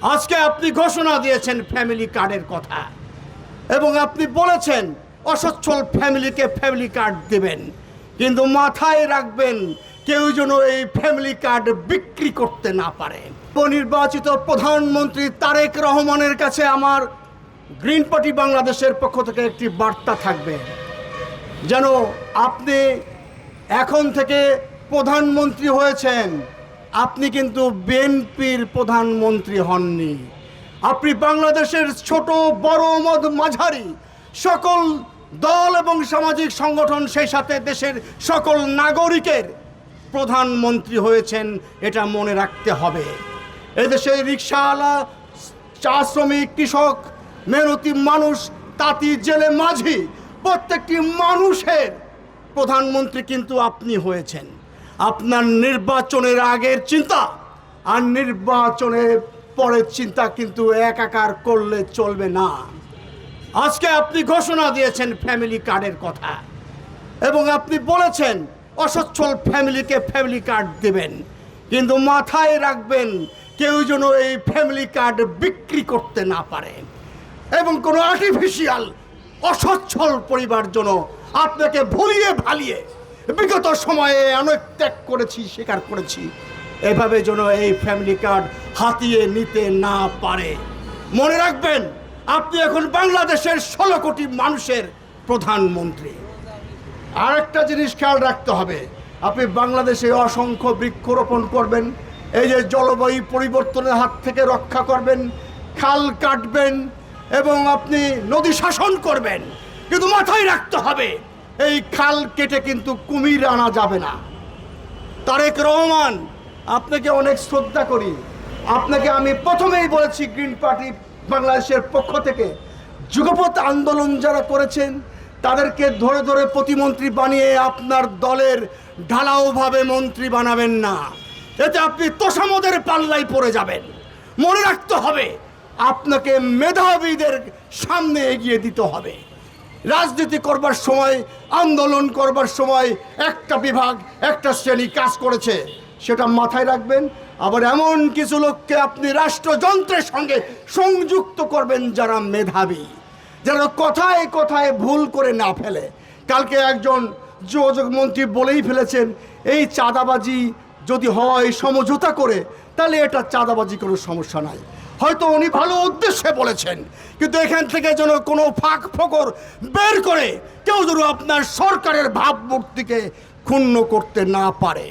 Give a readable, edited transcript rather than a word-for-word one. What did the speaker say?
আজকে আপনি ঘোষণা দিয়েছেন ফ্যামিলি কার্ডের কথা এবং আপনি বলেছেন অসচ্ছল ফ্যামিলিকে ফ্যামিলি কার্ড দেবেন, কিন্তু মাথায় রাখবেন কেউ যেন এই ফ্যামিলি কার্ড বিক্রি করতে না পারে। নির্বাচিত প্রধানমন্ত্রী তারেক রহমানের কাছে আমার গ্রিন পার্টি বাংলাদেশের পক্ষ থেকে একটি বার্তা থাকবে, যেন আপনি এখন থেকে প্রধানমন্ত্রী হয়েছেন, আপনি কিন্তু বিএনপির প্রধানমন্ত্রী হননি। আপনি বাংলাদেশের ছোট বড় মাঝারি সকল দল এবং সামাজিক সংগঠন, সেই সাথে দেশের সকল নাগরিকের প্রধানমন্ত্রী হয়েছেন, এটা মনে রাখতে হবে। এদেশে রিকশাওয়ালা, চা শ্রমিক, কৃষক, মেহনতি মানুষ, তাঁতি, জেলে, মাঝি, প্রত্যেকটি মানুষের প্রধানমন্ত্রী কিন্তু আপনি হয়েছেন। আপনার নির্বাচনের আগের চিন্তা আর নির্বাচনের পরের চিন্তা কিন্তু একাকার করলে চলবে না। আজকে আপনি ঘোষণা দিয়েছেন ফ্যামিলি কার্ডের কথা এবং আপনি বলেছেন অসচ্ছল ফ্যামিলিকে ফ্যামিলি কার্ড দেবেন, কিন্তু মাথায় রাখবেন কেউ যেন এই ফ্যামিলি কার্ড বিক্রি করতে না পারে এবং কোনো আর্টিফিশিয়াল অসচ্ছল পরিবার যেন আপনাকে ভুলিয়ে ভালিয়ে বিগত সময়ে অনেক ত্যাগ করেছি, স্বীকার করেছি, এভাবে যেন এই ফ্যামিলি কার্ড হাতিয়ে নিতে না পারে। মনে রাখবেন আপনি এখন বাংলাদেশের 16 কোটি মানুষের প্রধানমন্ত্রী। আর একটা জিনিস খেয়াল রাখতে হবে, আপনি বাংলাদেশে অসংখ্য বৃক্ষরোপণ করবেন, এই যে জলবায়ু পরিবর্তনের হাত থেকে রক্ষা করবেন, খাল কাটবেন এবং আপনি নদী শাসন করবেন, কিন্তু মাথায় রাখতে হবে এই খাল কেটে কিন্তু কুমির আনা যাবে না। তারেক রহমান, আপনাকে অনেক শ্রদ্ধা করি, আপনাকে আমি প্রথমেই বলেছি গ্রিন পার্টি বাংলাদেশের পক্ষ থেকে যুগপৎ আন্দোলন যারা করেছেন তাদেরকে ধরে ধরে প্রতিমন্ত্রী বানিয়ে আপনার দলের ঢালাওভাবে মন্ত্রী বানাবেন না, এতে আপনি তোষামদের পাল্লায় পড়ে যাবেন। মনে রাখতে হবে আপনাকে মেধাবীদের সামনে এগিয়ে দিতে হবে। রাজনীতি করবার সময়, আন্দোলন করবার সময় একটা বিভাগ, একটা শ্রেণী কাজ করেছে, সেটা মাথায় রাখবেন। আবার এমন কিছু লোককে আপনি রাষ্ট্রযন্ত্রের সঙ্গে সংযুক্ত করবেন যারা মেধাবী, যারা কথায় কথায় ভুল করে না ফেলে। কালকে একজন যোগাযোগ মন্ত্রী বলেই ফেলেছেন এই চাঁদাবাজি যদি হয় সমঝোতা করে, তাহলে এটা চাঁদাবাজি কোনো সমস্যা নাই। হয়তো উনি ভালো উদ্দেশ্যে বলেছেন, কিন্তু এখান থেকে যেন কোনো ফাঁক ফোকর বের করে কেউ যেন আপনার সরকারের ভাবমূর্তিকে ক্ষুণ্ণ করতে না পারে।